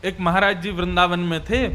एक महाराज जी वृंदावन में थे,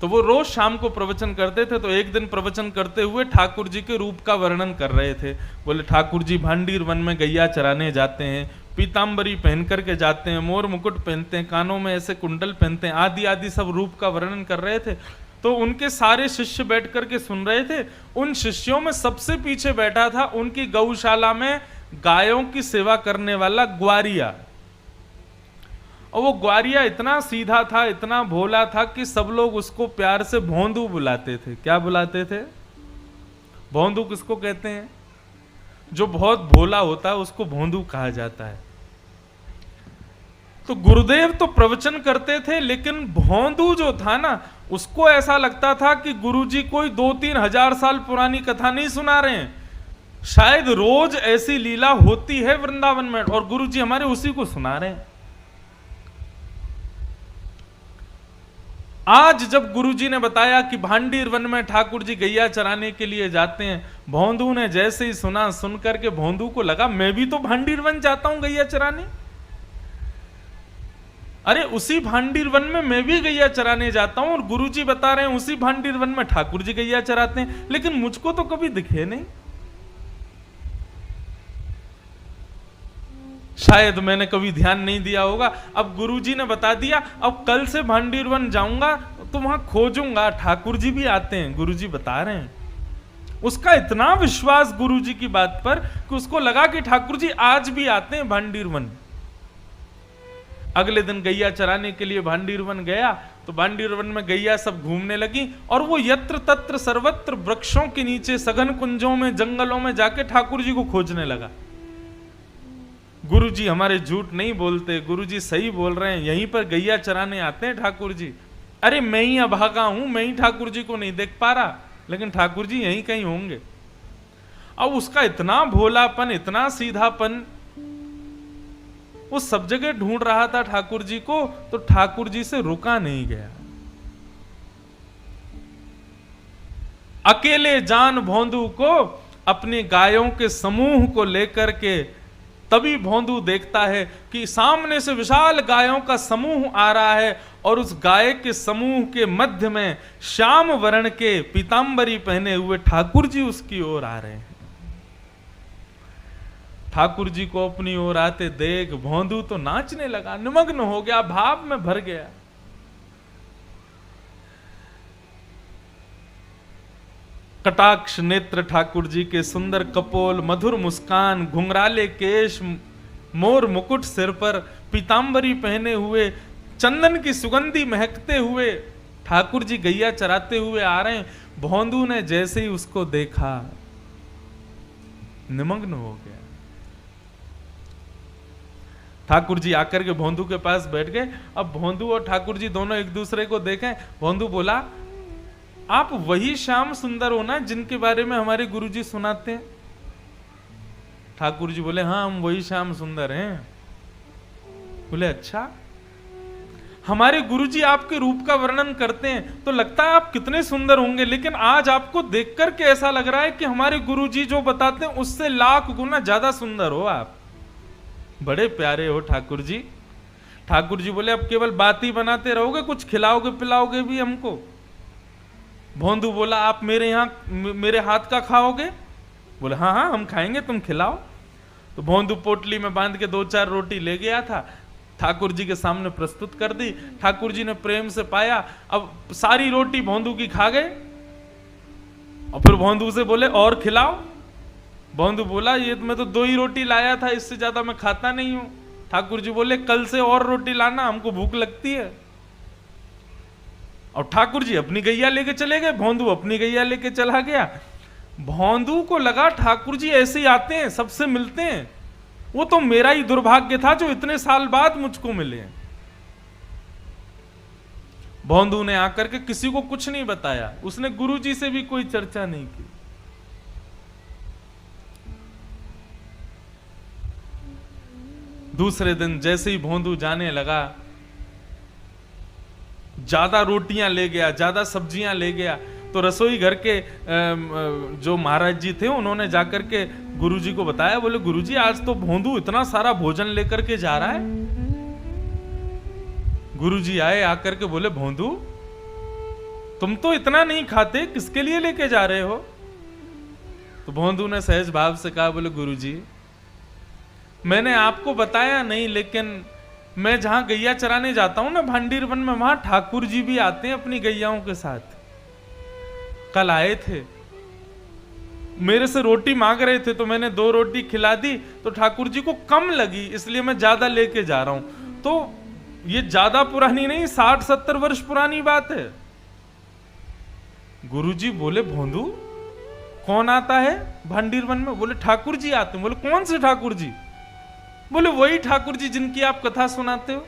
तो वो रोज शाम को प्रवचन करते थे। तो एक दिन प्रवचन करते हुए ठाकुर जी के रूप का वर्णन कर रहे थे। बोले ठाकुर जी भांडीर वन में गैया चराने जाते हैं, पीताम्बरी पहन करके जाते हैं, मोर मुकुट पहनते हैं, कानों में ऐसे कुंडल पहनते हैं, आदि आदि सब रूप का वर्णन कर रहे थे। तो उनके सारे शिष्य बैठ करके सुन रहे थे। उन शिष्यों में सबसे पीछे बैठा था उनकी गौशाला में गायों की सेवा करने वाला ग्वारिया। और वो ग्वारिया इतना सीधा था, इतना भोला था कि सब लोग उसको प्यार से भोंदू बुलाते थे। क्या बुलाते थे? भोंदू किसको कहते हैं? जो बहुत भोला होता है उसको भोंदू कहा जाता है। तो गुरुदेव तो प्रवचन करते थे, लेकिन भोंदू जो था ना, उसको ऐसा लगता था कि गुरुजी कोई 2-3 हजार साल पुरानी कथा नहीं सुना रहे हैं, शायद रोज ऐसी लीला होती है वृंदावन में और गुरुजी हमारे उसी को सुना रहे हैं। आज जब गुरुजी ने बताया कि भांडीर वन में ठाकुर जी गैया चराने के लिए जाते हैं, भोंदू ने जैसे ही सुना, सुन करके भोंदू को लगा मैं भी तो भांडीर वन जाता हूं गैया चराने। अरे उसी भांडीर वन में मैं भी गैया चराने जाता हूं और गुरुजी बता रहे हैं उसी भांडीर वन में ठाकुर जी गैया चराते हैं, लेकिन मुझको तो कभी दिखे नहीं। शायद मैंने कभी ध्यान नहीं दिया होगा। अब गुरुजी ने बता दिया, अब कल से भांडीर वन जाऊंगा तो वहां खोजूंगा ठाकुर जी भी आते हैं, गुरुजी बता रहे हैं। उसका इतना विश्वास गुरुजी की बात पर कि उसको लगा कि ठाकुर जी आज भी आते हैं भांडीर वन। अगले दिन गैया चराने के लिए भांडीर वन गया, तो भांडीर वन में गैया सब घूमने लगी और वो यत्र तत्र सर्वत्र वृक्षों के नीचे, सघन कुंजों में, जंगलों में जाके ठाकुर जी को खोजने लगा। गुरुजी हमारे झूठ नहीं बोलते, गुरुजी सही बोल रहे हैं, यहीं पर गैया चराने आते हैं ठाकुर जी। अरे मैं ही अभागा हूं, मैं ही ठाकुर जी को नहीं देख पा रहा, लेकिन ठाकुर जी यहीं कहीं होंगे। अब उसका इतना भोलापन, इतना सीधापन, वो सब जगह ढूंढ रहा था ठाकुर जी को, तो ठाकुर जी से रुका नहीं गया। अकेले जान भोंदू को अपनी गायों के समूह को लेकर के, तभी भोंदू देखता है कि सामने से विशाल गायों का समूह आ रहा है और उस गाय के समूह के मध्य में श्याम वर्ण के पीतांबरी पहने हुए ठाकुर जी उसकी ओर आ रहे हैं। ठाकुर जी को अपनी ओर आते देख भोंदू तो नाचने लगा, निमग्न हो गया, भाव में भर गया। कटाक्ष नेत्र ठाकुर जी के, सुंदर कपोल, मधुर मुस्कान, घुंघराले केश, मोर मुकुट सिर पर, पीतांबरी पहने हुए, चंदन की सुगंधी महकते हुए ठाकुर जी गैया चराते हुए आ रहे हैं। भोंदू ने जैसे ही उसको देखा निमग्न हो गया। ठाकुर जी आकर के भोंदू के पास बैठ गए। अब भोंदू और ठाकुर जी दोनों एक दूसरे को देखें। भोंदू बोला, आप वही श्याम सुंदर हो ना जिनके बारे में हमारे गुरुजी सुनाते हैं? ठाकुर जी बोले, हाँ हम वही श्याम सुंदर हैं। बोले, अच्छा। हमारे गुरुजी आपके रूप का वर्णन करते हैं तो लगता है आप कितने सुंदर होंगे, लेकिन आज आपको देखकर के ऐसा लग रहा है कि हमारे गुरुजी जो बताते हैं उससे लाख गुना ज्यादा सुंदर हो आप। बड़े प्यारे हो ठाकुर जी। ठाकुर जी बोले, अब केवल बात ही बनाते रहोगे, कुछ खिलाओगे पिलाओगे भी हमको? भोंदू बोला, आप मेरे यहाँ मेरे हाथ का खाओगे? बोले, हाँ हाँ हम खाएंगे, तुम खिलाओ। तो भोंदू पोटली में बांध के 2-4 रोटी ले गया था, ठाकुर जी के सामने प्रस्तुत कर दी। ठाकुर जी ने प्रेम से पाया। अब सारी रोटी भोंदू की खा गए और फिर भोंदू से बोले, और खिलाओ। भोंदू बोला, ये मैं तो 2 ही रोटी लाया था, इससे ज्यादा मैं खाता नहीं हूं। ठाकुर जी बोले, कल से और रोटी लाना, हमको भूख लगती है। और ठाकुर जी अपनी गैया लेके चले गए, भोंदू अपनी गैया लेके चला गया। भोंदू को लगा ठाकुर जी ऐसे ही आते हैं, सबसे मिलते हैं, वो तो मेरा ही दुर्भाग्य था जो इतने साल बाद मुझको मिले। भोंदू ने आकर के किसी को कुछ नहीं बताया, उसने गुरुजी से भी कोई चर्चा नहीं की। दूसरे दिन जैसे ही भोंदू जाने लगा, ज्यादा रोटियां ले गया, ज्यादा सब्जियां ले गया। तो रसोई घर के जो महाराज जी थे उन्होंने जाकर के गुरुजी को बताया। बोले, गुरुजी आज तो भोंदू इतना सारा भोजन लेकर के जा रहा है। गुरुजी आए, आकर के बोले भोंदू तुम तो इतना नहीं खाते, किसके लिए लेके जा रहे हो? तो भोंदू ने सहज भाव से कहा, बोले गुरुजी मैंने आपको बताया नहीं, लेकिन मैं जहां गैया चराने जाता हूं ना भांडीर वन में, वहां ठाकुर जी भी आते हैं अपनी गैयाओं के साथ। कल आए थे, मेरे से रोटी मांग रहे थे तो मैंने 2 रोटी खिला दी, तो ठाकुर जी को कम लगी इसलिए मैं ज्यादा लेके जा रहा हूं। तो ये ज्यादा पुरानी नहीं, 60-70 वर्ष पुरानी बात है। गुरुजी बोले भोंदू कौन आता है भांडीर वन में? बोले ठाकुर जी आते हैं। बोले कौन से ठाकुर जी? बोले वही ठाकुर जी जिनकी आप कथा सुनाते हो।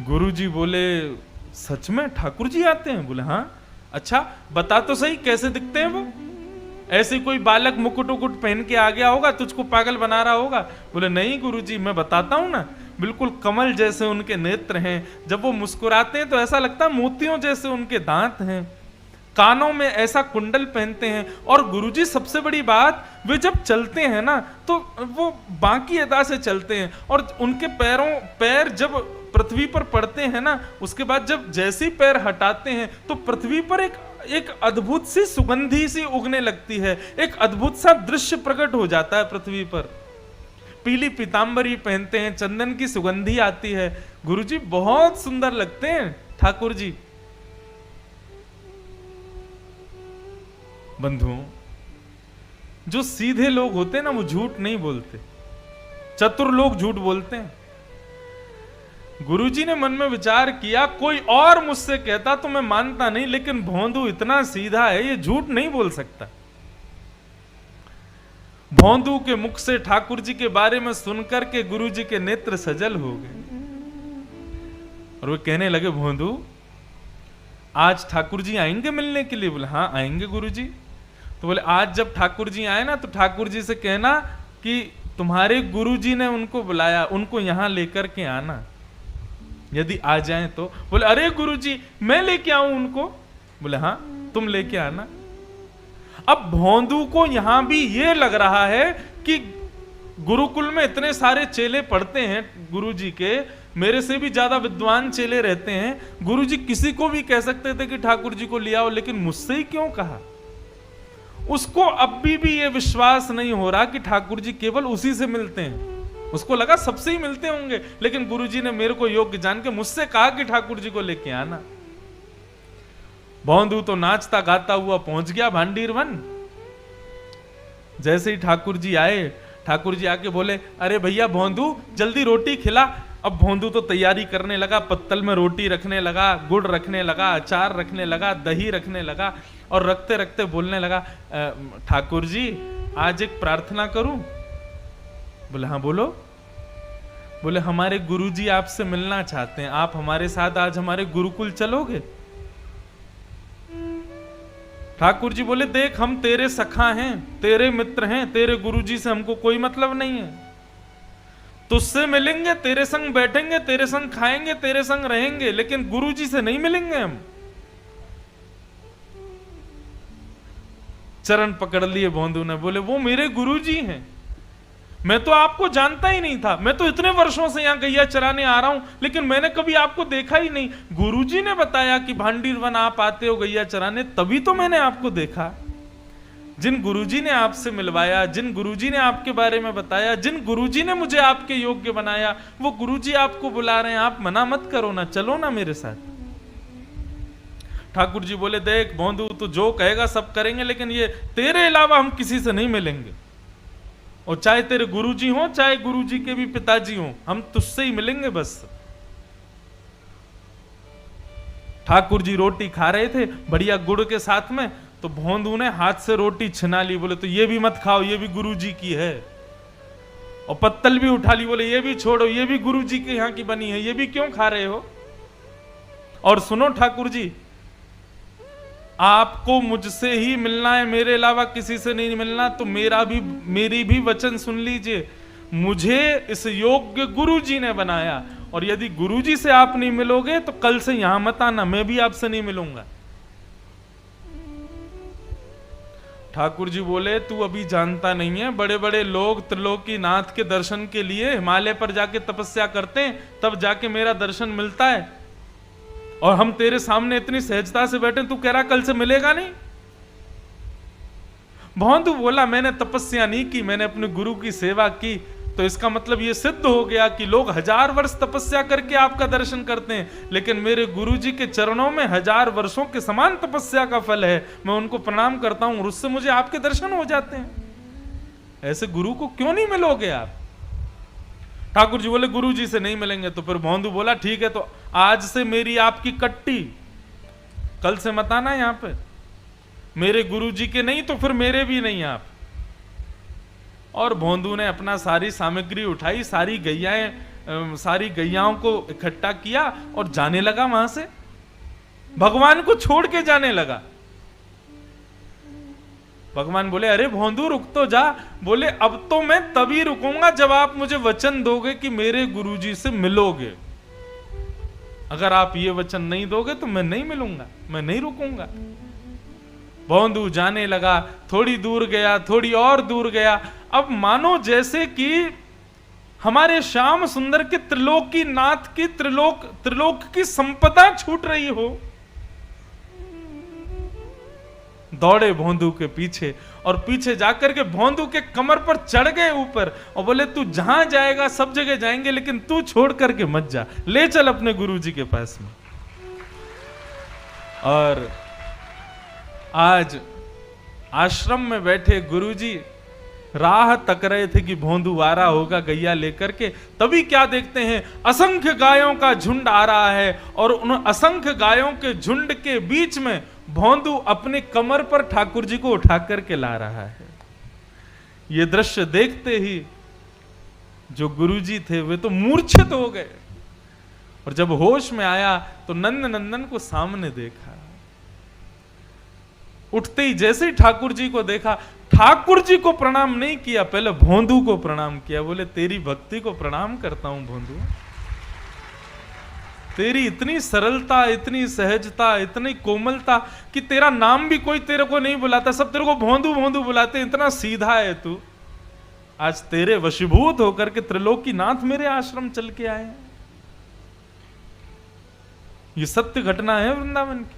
गुरुजी बोले सच में ठाकुर जी आते हैं? बोले हाँ। अच्छा बता तो सही कैसे दिखते हैं वो? ऐसे कोई बालक मुकुट उकुट पहन के आ गया होगा, तुझको पागल बना रहा होगा? बोले नहीं गुरुजी मैं बताता हूं ना, बिल्कुल कमल जैसे उनके नेत्र हैं, जब वो मुस्कुराते हैं तो ऐसा लगता है मोतियों जैसे उनके दांत हैं, कानों में ऐसा कुंडल पहनते हैं, और गुरुजी सबसे बड़ी बात वे जब चलते हैं ना तो वो बाकी अदा से चलते हैं, और उनके पैर जब पृथ्वी पर पड़ते हैं ना, उसके बाद जब जैसे ही पैर हटाते हैं तो पृथ्वी पर एक अद्भुत सी सुगंधी सी उगने लगती है, एक अद्भुत सा दृश्य प्रकट हो जाता है पृथ्वी पर। पीली पीतांबरी पहनते हैं, चंदन की सुगंधी आती है। गुरुजी बहुत सुंदर लगते हैं ठाकुर जी। बंधुओं, जो सीधे लोग होते हैं ना वो झूठ नहीं बोलते, चतुर लोग झूठ बोलते हैं। गुरुजी ने मन में विचार किया, कोई और मुझसे कहता तो मैं मानता नहीं, लेकिन भोंदू इतना सीधा है, ये झूठ नहीं बोल सकता। भोंदू के मुख से ठाकुर जी के बारे में सुनकर के गुरुजी के नेत्र सजल हो गए, और वे कहने लगे भोंदू आज ठाकुर जी आएंगे मिलने के लिए? बोले हाँ आएंगे गुरुजी। तो बोले आज जब ठाकुर जी आए ना तो ठाकुर जी से कहना कि तुम्हारे गुरुजी ने उनको बुलाया, उनको यहां लेकर के आना, यदि आ जाए तो। बोले अरे गुरुजी मैं लेके आऊं उनको? बोले हाँ तुम लेके आना। अब भोंदू को यहां भी ये लग रहा है कि गुरुकुल में इतने सारे चेले पढ़ते हैं गुरुजी के, मेरे से भी ज्यादा विद्वान चेले रहते हैं, गुरुजी किसी को भी कह सकते थे कि ठाकुर जी को ले आओ, लेकिन मुझसे ही क्यों कहा? उसको अब भी ये विश्वास नहीं हो रहा कि ठाकुर जी केवल उसी से मिलते हैं। उसको लगा सबसे ही मिलते होंगे, लेकिन गुरुजी ने मेरे को योग्य जान के मुझसे कहा कि ठाकुर जी को लेके आना। भोंदू तो नाचता गाता हुआ पहुंच गया भांडीर वन। जैसे ही ठाकुर जी आए, ठाकुर जी आके बोले अरे भैया भोंदू जल्दी रोटी खिला। अब भोंदू तो तैयारी करने लगा, पत्तल में रोटी रखने लगा, गुड़ रखने लगा, अचार रखने लगा, दही रखने लगा, और रखते रखते बोलने लगा ठाकुर जी आज एक प्रार्थना करूं? बोले हाँ बोलो। बोले हमारे गुरुजी आपसे मिलना चाहते हैं, आप हमारे साथ आज हमारे गुरुकुल चलोगे? ठाकुर जी बोले देख हम तेरे सखा हैं, तेरे मित्र हैं, तेरे गुरुजी से हमको कोई मतलब नहीं है, तुझसे मिलेंगे, तेरे संग बैठेंगे, तेरे संग खाएंगे, तेरे संग रहेंगे, लेकिन गुरुजी से नहीं मिलेंगे हम। चरण पकड़ लिए भोंदू ने, बोले वो मेरे गुरुजी हैं, मैं तो आपको जानता ही नहीं था, मैं तो इतने वर्षों से यहां गैया चराने आ रहा हूं, लेकिन मैंने कभी आपको देखा ही नहीं। गुरुजी ने बताया कि भांडीर वन आप आते हो गैया चराने, तभी तो मैंने आपको देखा। जिन गुरुजी ने आपसे मिलवाया, जिन गुरुजी ने आपके बारे में बताया, जिन गुरुजी ने मुझे आपके योग्य बनाया, वो गुरुजी आपको बुला रहे हैं, आप मना मत करो ना, चलो ना मेरे साथ। ठाकुर जी बोले देख भोंदू तू जो कहेगा सब करेंगे, लेकिन ये तेरे अलावा हम किसी से नहीं मिलेंगे, और चाहे तेरे गुरुजी हो चाहे गुरुजी के भी पिताजी हो, हम तुझसे ही मिलेंगे बस। ठाकुर जी रोटी खा रहे थे बढ़िया गुड़ के साथ में, तो भोंदू ने हाथ से रोटी छिना ली, बोले तो ये भी मत खाओ, ये भी गुरुजी की है। और पत्तल भी उठा ली, बोले ये भी छोड़ो, ये भी गुरुजी के यहां की बनी है, ये भी क्यों खा रहे हो? और सुनो ठाकुर जी, आपको मुझसे ही मिलना है, मेरे अलावा किसी से नहीं मिलना, तो मेरी भी वचन सुन लीजिए, मुझे इस योग्य गुरुजी ने बनाया, और यदि गुरुजी से आप नहीं मिलोगे तो कल से यहां मत आना, मैं भी आपसे नहीं मिलूंगा। ठाकुर जी बोले तू अभी जानता नहीं है, बड़े बड़े लोग त्रिलोकीनाथ के दर्शन के लिए हिमालय पर जाके तपस्या करते हैं, तब जाके मेरा दर्शन मिलता है, और हम तेरे सामने इतनी सहजता से बैठे, तू कह रहा कल से मिलेगा नहीं। भौंदू बोला मैंने तपस्या नहीं की, मैंने अपने गुरु की सेवा की, तो इसका मतलब यह सिद्ध हो गया कि लोग 1000 वर्ष तपस्या करके आपका दर्शन करते हैं, लेकिन मेरे गुरुजी के चरणों में 1000 वर्षों के समान तपस्या का फल है, मैं उनको प्रणाम करता हूं और उससे मुझे आपके दर्शन हो जाते हैं। ऐसे गुरु को क्यों नहीं मिलोगे आप? ठाकुर जी बोले गुरु जी से नहीं मिलेंगे। तो फिर भौंदू बोला ठीक है, तो आज से मेरी आपकी कट्टी, कल से मत आना यहां पे, मेरे गुरु जी के नहीं तो फिर मेरे भी नहीं आप। और भौंदू ने अपना सारी सामग्री उठाई, सारी गैयाओं को इकट्ठा किया और जाने लगा वहां से, भगवान को छोड़ के जाने लगा। भगवान बोले अरे भौंदू रुक तो जा। बोले अब तो मैं तभी रुकूंगा जब आप मुझे वचन दोगे कि मेरे गुरुजी से मिलोगे। अगर आप ये वचन नहीं दोगे तो मैं नहीं मिलूंगा, मैं नहीं रुकूंगा। भौंदू जाने लगा, थोड़ी दूर गया, थोड़ी और दूर गया। अब मानो जैसे कि हमारे श्याम सुंदर के त्रिलोकीनाथ की त्रिलोक की संपदा छूट रही हो। दौड़े भौंदू के पीछे और पीछे जाकर के भौंदू के कमर पर चढ़ गए ऊपर और बोले तू जहां जाएगा सब जगह जाएंगे, लेकिन तू छोड़ करके मत जा, ले चल अपने गुरुजी के पास में। और आज आश्रम में बैठे गुरुजी राह तक रहे थे कि भौंदू आ रहा होगा गैया लेकर के। तभी क्या देखते हैं, असंख्य गायों का झुंड आ रहा है और उन असंख्य गायों के झुंड के बीच में भौंदू अपने कमर पर ठाकुर जी को उठा करके ला रहा है। यह दृश्य देखते ही जो गुरुजी थे वे तो मूर्छित हो गए, और जब होश में आया तो नंद नंदन को सामने देखा। उठते ही जैसे ही ठाकुर जी को देखा, ठाकुर जी को प्रणाम नहीं किया, पहले भौंदू को प्रणाम किया। बोले तेरी भक्ति को प्रणाम करता हूं भौंदू, तेरी इतनी सरलता, इतनी सहजता, इतनी कोमलता कि तेरा नाम भी कोई तेरे को नहीं बुलाता, सब तेरे को भौंदू भौंदू बुलाते, इतना सीधा है तू। आज तेरे वशीभूत होकर के त्रिलोकीनाथ मेरे आश्रम चल के आए। ये सत्य घटना है वृंदावन की।